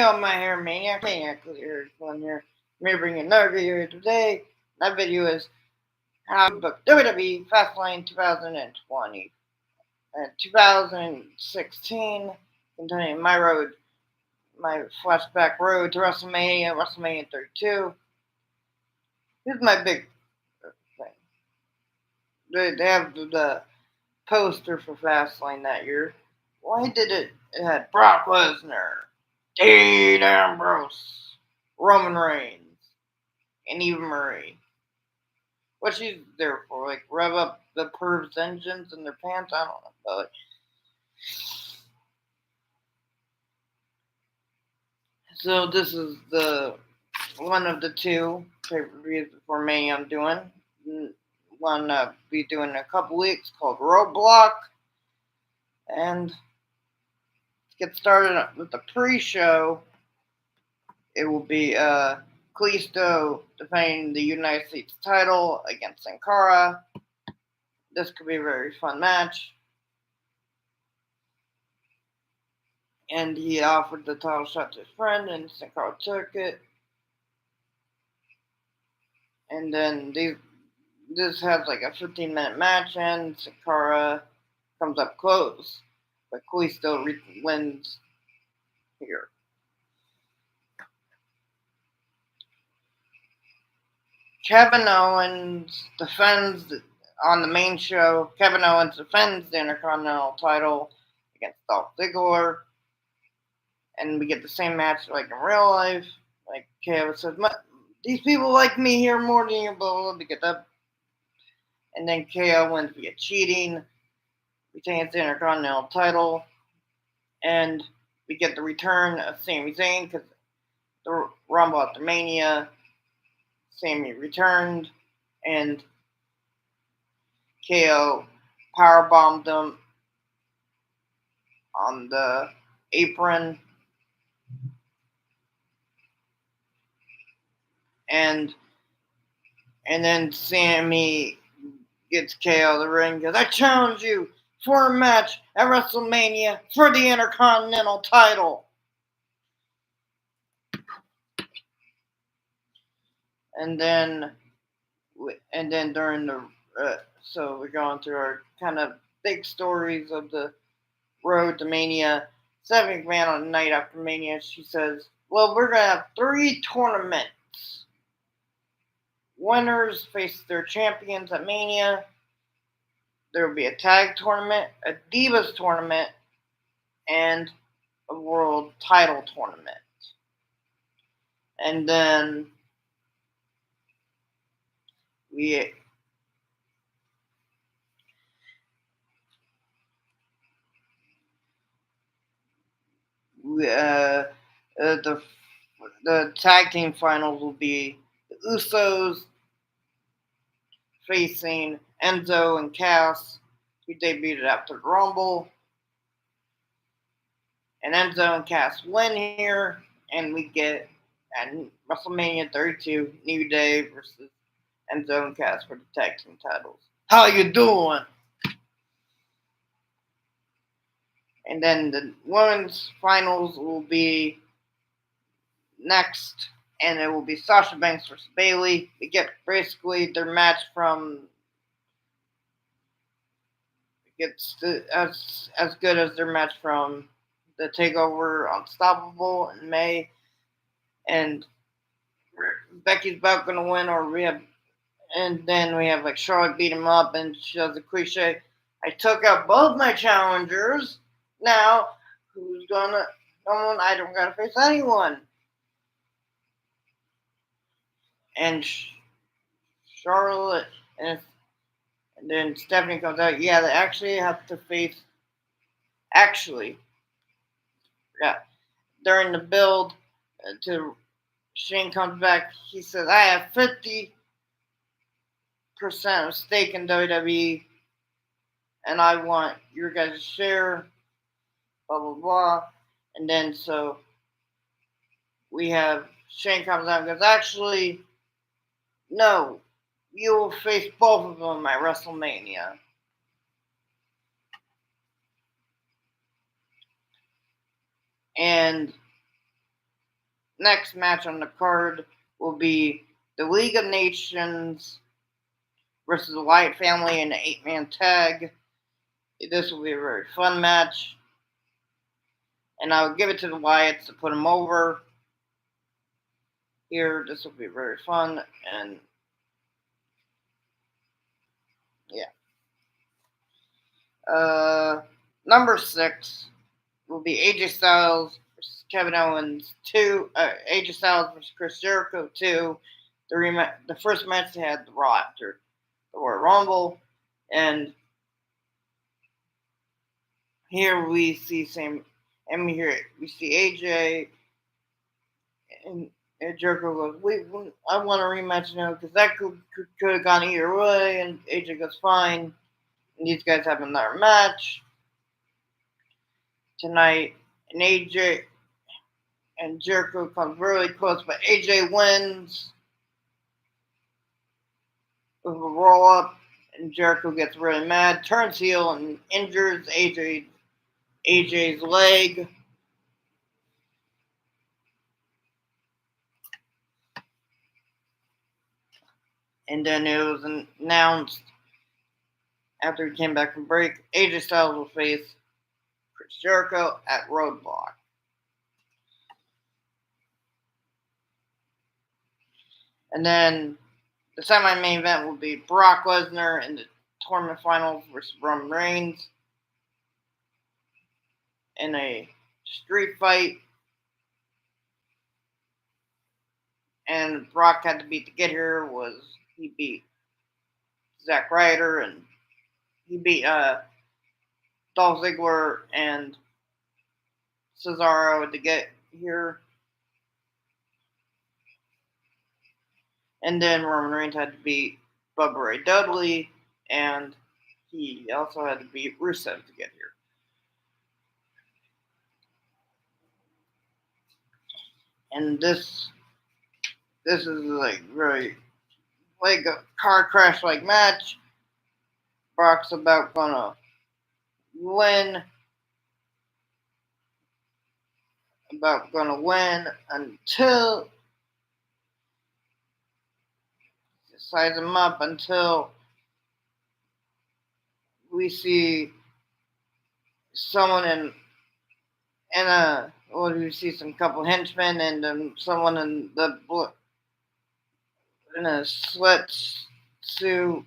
yo, my hair maniac here, one here. Me bringing another video here today. That video is how to book WWE Fastlane 2020 and 2016, containing my flashback road to WrestleMania 32. Here's my big thing. They have the poster for Fastlane that year. Why did it had Brock Lesnar, Dean Ambrose, Roman Reigns, and Eva Marie? What she's there for? Like rev up the pervs' engines in their pants? I don't know, but so this is the one of the two pay-per-views for me I'm doing. One be doing in a couple weeks called Roadblock, and let's get started with the pre-show. It will be Kalisto defending the United States title against Sin Cara. This could be a very fun match. And he offered the title shot to his friend, and Sin Cara took it. And then this has like a 15-minute match, and Sin Cara comes up close, but Kalisto wins here. Kevin Owens defends on the main show. Kevin Owens defends the Intercontinental title against Dolph Ziggler, and we get the same match like in real life. Like KO says, these people like me here more than you, blah blah blah. We get that, and then KO wins via cheating, retains the Intercontinental title, and we get the return of Sami Zayn because the Rumble after Mania. Sami returned, and KO powerbombed him on the apron, and then Sami gets KO the ring because I challenge you for a match at WrestleMania for the Intercontinental title. And then during the so we're going through our kind of big stories of the road to Mania. Stephanie McMahon on the night after Mania, she says, "Well, we're gonna have 3 tournaments. Winners face their champions at Mania. There will be a tag tournament, a Divas tournament, and a world title tournament." And then we the tag team finals will be the Usos facing Enzo and Cass, who debuted after the Rumble. And Enzo and Cass win here, and we get at WrestleMania 32, New Day versus Enzo and Cass for the tag team titles. How you doing? And then the women's finals will be next, and it will be Sasha Banks versus Bayley. We get basically their match from as good as their match from the Takeover Unstoppable in May, and Becky's about gonna win, and then we have like Charlotte beat him up, and she does the cliche, "I took out both my challengers. Now who's gonna? I don't gotta face anyone." And Charlotte and then Stephanie comes out. Yeah, they actually have to face. Actually, yeah, during the build to Shane comes back. He says, "I have 50% of stake in WWE, and I want your guys' share." Blah blah blah. And then so we have Shane comes out and goes, "Actually, no, you will face both of them at WrestleMania." And next match on the card will be the League of Nations versus the Wyatt family in an 8-man tag. This will be a very fun match. And I'll give it to the Wyatts to put them over. Here, this will be very fun. And yeah. Number 6 will be AJ Styles versus Kevin Owens 2. AJ Styles versus Chris Jericho 2. The first match they had the Raw after the Royal Rumble. And here we see here we see AJ and Jericho goes, "Wait, I want a rematch now because that could have gone either way." And AJ goes, "Fine." And these guys have another match tonight, and AJ and Jericho comes really close, but AJ wins with a roll up, and Jericho gets really mad, turns heel, and injures AJ's leg. And then it was announced after he came back from break, AJ Styles will face Chris Jericho at Roadblock. And then the semi-main event will be Brock Lesnar in the tournament finals versus Roman Reigns in a street fight. And Brock had to beat to get here he beat Zack Ryder and he beat Dolph Ziggler and Cesaro to get here. And then Roman Reigns had to beat Bubba Ray Dudley, and he also had to beat Rusev to get here. And this is like really like a car crash like match. Brock's about gonna win. Until size him up until we see someone we see some couple henchmen and then someone in a sweatsuit,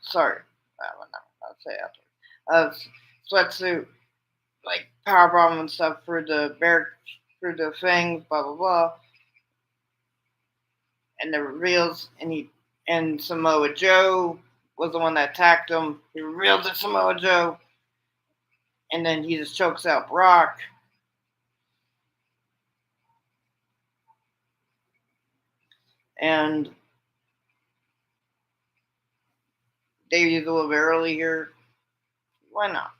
sorry, I'll say after. Sweatsuit, like powerbomb and stuff through the fangs, blah blah blah, and the reveals, and Samoa Joe was the one that attacked him. He reveals it's Samoa Joe, and then he just chokes out Brock. And they used a little bit early here. Why not?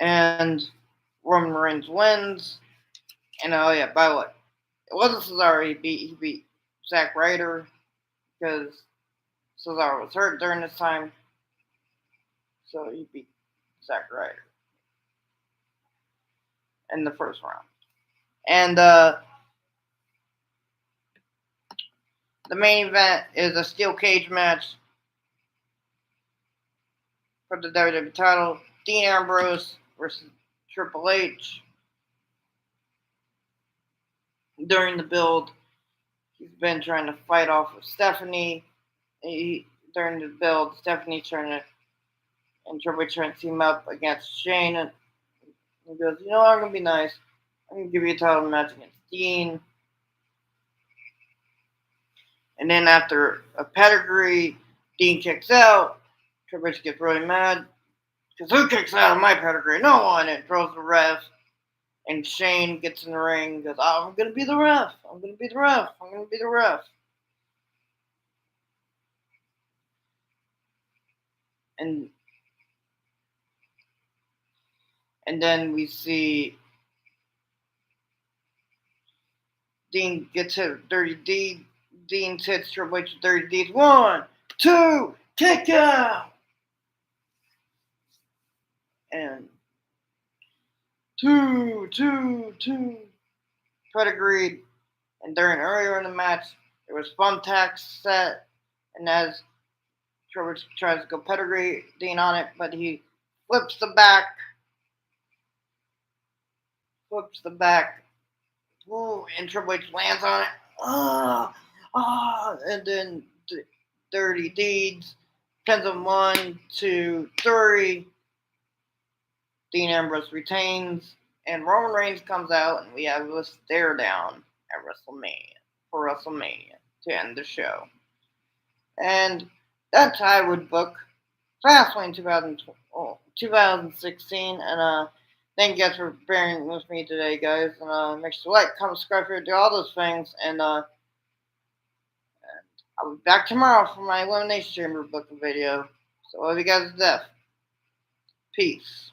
And Roman Reigns wins. And by the way, it wasn't Cesaro he beat Zack Ryder because Cesaro was hurt during this time. So he beat Zack Ryder in the first round. And the main event is a steel cage match for the WWE title. Dean Ambrose versus Triple H. During the build, he's been trying to fight off with Stephanie. During the build, Stephanie's and Triple H trying to team up against Shane. And he goes, "You know what, I'm going to be nice. I'm going to give you a title match against Dean." And then after a pedigree, Dean kicks out. Triple H gets really mad. Because who kicks out of my pedigree? No one. And throws the ref. And Shane gets in the ring and goes, "Oh, I'm going to be the ref. I'm going to be the ref. I'm going to be the ref." And then we see Dean gets hit with Dirty Deed. Dean hits Triple H with Dirty Deeds. 1, 2, kick out! And two pedigreed. And during earlier in the match, there was thumbtacks set, and as Triple H tries to go pedigree Dean on it, but he flips the back, ooh, and Triple H lands on it. And then Dirty Deeds, pins him 1, 2, 3. Dean Ambrose retains, and Roman Reigns comes out, and we have a stare down at WrestleMania to end the show. And that's how I would book Fastlane 2016. And thank you guys for bearing with me today, guys. And make sure to like, comment, subscribe, do all those things. And I'll be back tomorrow for my Elimination Chamber booking video. So, love you guys to death. Peace.